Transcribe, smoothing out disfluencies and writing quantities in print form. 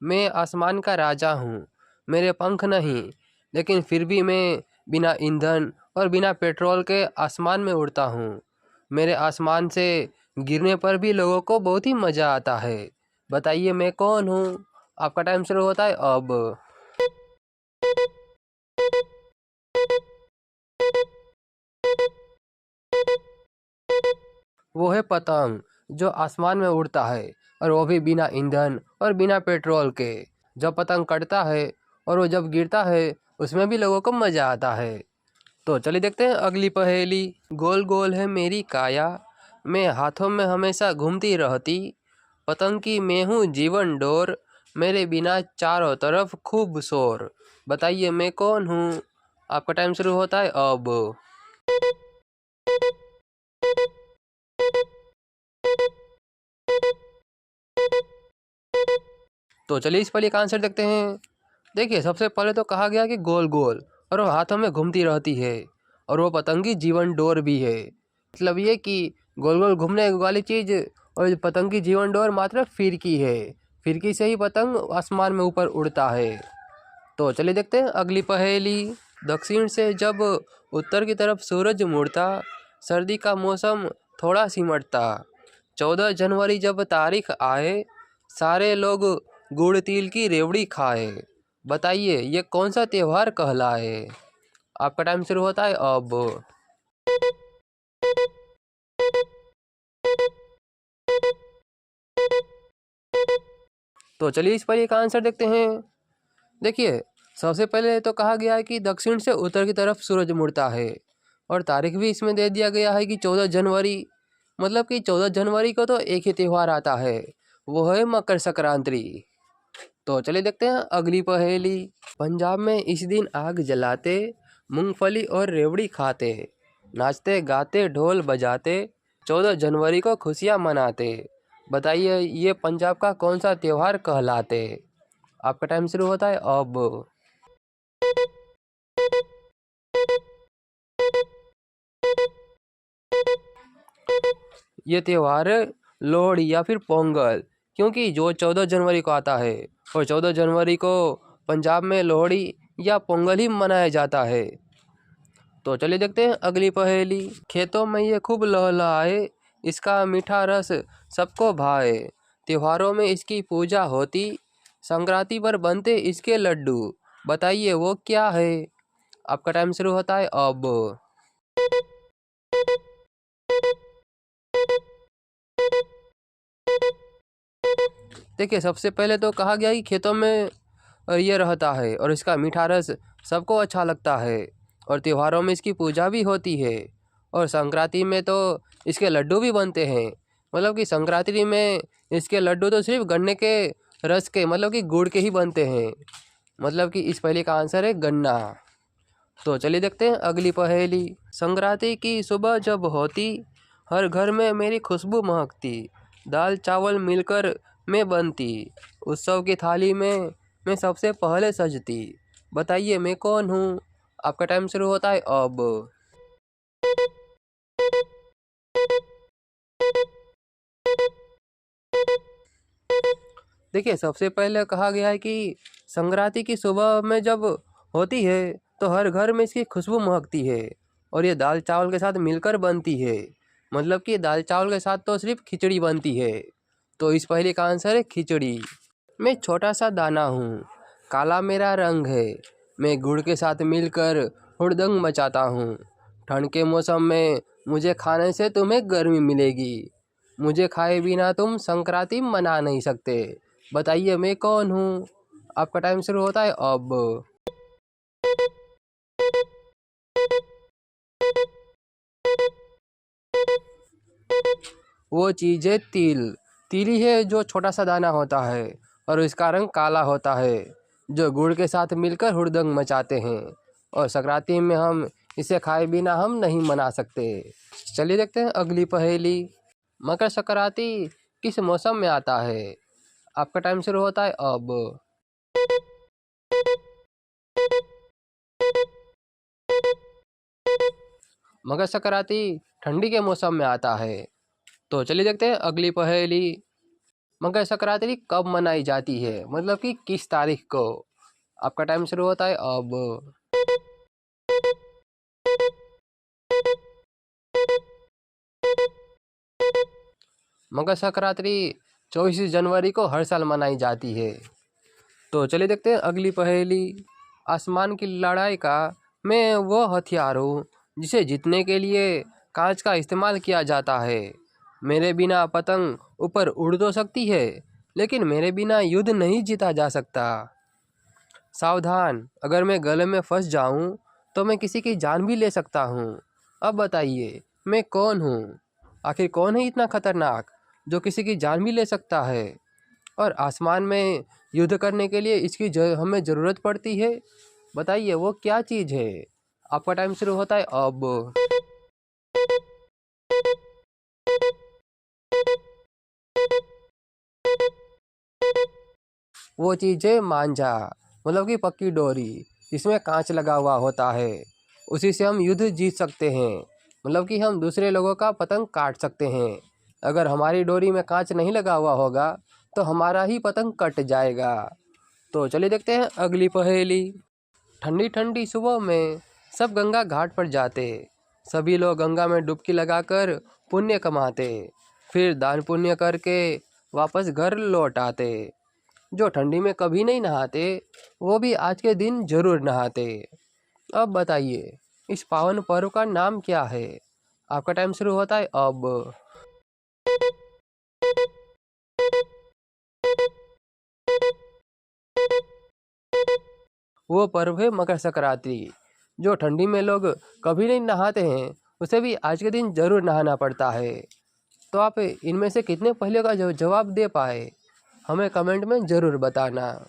मैं आसमान का राजा हूँ, मेरे पंख नहीं, लेकिन फिर भी मैं बिना ईंधन और बिना पेट्रोल के आसमान में उड़ता हूँ। मेरे आसमान से गिरने पर भी लोगों को बहुत ही मज़ा आता है। बताइए मैं कौन हूँ? आपका टाइम शुरू होता है अब। वो है पतंग, जो आसमान में उड़ता है, और वो भी बिना ईंधन और बिना पेट्रोल के। जब पतंग कटता है और वो जब गिरता है, उसमें भी लोगों को मज़ा आता है। तो चलिए देखते हैं अगली पहेली। गोल गोल है मेरी काया, मैं हाथों में हमेशा घूमती रहती। पतंग की मैं हूँ जीवन डोर, मेरे बिना चारों तरफ खूब शोर। बताइए मैं कौन हूँ? आपका टाइम शुरू होता है अब। तो चलिए इस पहेली का आंसर देखते हैं। देखिए सबसे पहले तो कहा गया कि गोल गोल, और वो हाथों में घूमती रहती है, और वो पतंगी जीवन डोर भी है। मतलब ये कि गोल गोल घूमने वाली चीज़ और पतंगी जीवन डोर मात्र फिरकी है। फिरकी से ही पतंग आसमान में ऊपर उड़ता है। तो चलिए देखते हैं अगली पहेली। दक्षिण से जब उत्तर की तरफ सूरज मुड़ता, सर्दी का मौसम थोड़ा सिमटता। 14 जनवरी जब तारीख आए, सारे लोग गुड़ तिल की रेवड़ी खाए। बताइए ये कौन सा त्योहार कहलाए? आपका टाइम शुरू होता है अब। तो चलिए इस पर एक आंसर देखते हैं। देखिए सबसे पहले तो कहा गया है कि दक्षिण से उत्तर की तरफ सूरज मुड़ता है, और तारीख भी इसमें दे दिया गया है कि 14 जनवरी। मतलब कि 14 जनवरी को तो एक ही त्यौहार आता है, वो है मकर संक्रांति। तो चलिए देखते हैं अगली पहेली। पंजाब में इस दिन आग जलाते, मूंगफली और रेवड़ी खाते, नाचते गाते ढोल बजाते, 14 जनवरी को खुशियाँ मनाते। बताइए ये पंजाब का कौन सा त्यौहार कहलाते? आपका टाइम शुरू होता है अब। ये त्यौहार लोहड़ी या फिर पोंगल, क्योंकि जो 14 जनवरी को आता है, और 14 जनवरी को पंजाब में लोहड़ी या पोंगल ही मनाया जाता है। तो चलिए देखते हैं अगली पहेली। खेतों में ये खूब लहलहाए, इसका मीठा रस सबको भाए, त्योहारों में इसकी पूजा होती, संक्रांति पर बनते इसके लड्डू। बताइए वो क्या है? आपका टाइम शुरू होता है अब। देखिए सबसे पहले तो कहा गया कि खेतों में ये रहता है, और इसका मीठा रस सबको अच्छा लगता है, और त्योहारों में इसकी पूजा भी होती है, और संक्रांति में तो इसके लड्डू भी बनते हैं। मतलब कि संक्रांति में इसके लड्डू तो सिर्फ गन्ने के रस के, मतलब कि गुड़ के ही बनते हैं। मतलब कि इस पहेली का आंसर है गन्ना। तो चलिए देखते हैं अगली पहेली। संक्रांति की सुबह जब होती, हर घर में मेरी खुशबू महकती, दाल चावल मिलकर मैं बनती, उत्सव की थाली में मैं सबसे पहले सजती। बताइए मैं कौन हूँ? आपका टाइम शुरू होता है अब। देखिए सबसे पहले कहा गया है कि संक्रांति की सुबह में जब होती है, तो हर घर में इसकी खुशबू महकती है, और ये दाल चावल के साथ मिलकर बनती है। मतलब कि दाल चावल के साथ तो सिर्फ खिचड़ी बनती है। तो इस पहले का आंसर है खिचड़ी। मैं छोटा सा दाना हूँ, काला मेरा रंग है, मैं गुड़ के साथ मिलकर हुड़दंग मचाता हूँ। ठंड के मौसम में मुझे खाने से तुम्हें गर्मी मिलेगी, मुझे खाए बिना तुम संक्रांति मना नहीं सकते। बताइए मैं कौन हूँ? आपका टाइम शुरू होता है अब। वो चीज़ है तिल। तिल ही है जो छोटा सा दाना होता है, और इसका रंग काला होता है, जो गुड़ के साथ मिलकर हुड़दंग मचाते हैं, और संक्रांति में हम इसे खाए बिना हम नहीं मना सकते। चलिए देखते हैं अगली पहेली। मकर संक्रांति किस मौसम में आता है? आपका टाइम शुरू होता है अब। मकर संक्रांति ठंडी के मौसम में आता है। तो चलिए देखते हैं अगली पहेली। मकर संक्रांति कब मनाई जाती है, मतलब कि किस तारीख को? आपका टाइम शुरू होता है अब। मकर संक्रांति 24 जनवरी को हर साल मनाई जाती है। तो चलिए देखते हैं अगली पहेली। आसमान की लड़ाई का मैं वो हथियार हूँ जिसे जीतने के लिए कांच का इस्तेमाल किया जाता है। मेरे बिना पतंग ऊपर उड़ तो सकती है, लेकिन मेरे बिना युद्ध नहीं जीता जा सकता। सावधान, अगर मैं गले में फंस जाऊं तो मैं किसी की जान भी ले सकता हूं। अब बताइए मैं कौन हूं? आखिर कौन है इतना खतरनाक जो किसी की जान भी ले सकता है और आसमान में युद्ध करने के लिए इसकी हमें ज़रूरत पड़ती है? बताइए वो क्या चीज़ है? आपका टाइम शुरू होता है अब। वो चीज़ है मांझा, मतलब कि पक्की डोरी जिसमें कांच लगा हुआ होता है। उसी से हम युद्ध जीत सकते हैं, मतलब कि हम दूसरे लोगों का पतंग काट सकते हैं। अगर हमारी डोरी में कांच नहीं लगा हुआ होगा तो हमारा ही पतंग कट जाएगा। तो चलिए देखते हैं अगली पहेली। ठंडी ठंडी सुबह में सब गंगा घाट पर जाते। सभी लोग गंगा में डुबकी लगाकर पुण्य कमाते, फिर दान पुण्य करके वापस घर लौट आते। जो ठंडी में कभी नहीं नहाते वो भी आज के दिन जरूर नहाते। अब बताइए इस पावन पर्व का नाम क्या है? आपका टाइम शुरू होता है अब। वो पर्व है मकर संक्रांति। जो ठंडी में लोग कभी नहीं नहाते हैं उसे भी आज के दिन जरूर नहाना पड़ता है। तो आप इनमें से कितने पहले का जवाब दे पाए, हमें कमेंट में ज़रूर बताना।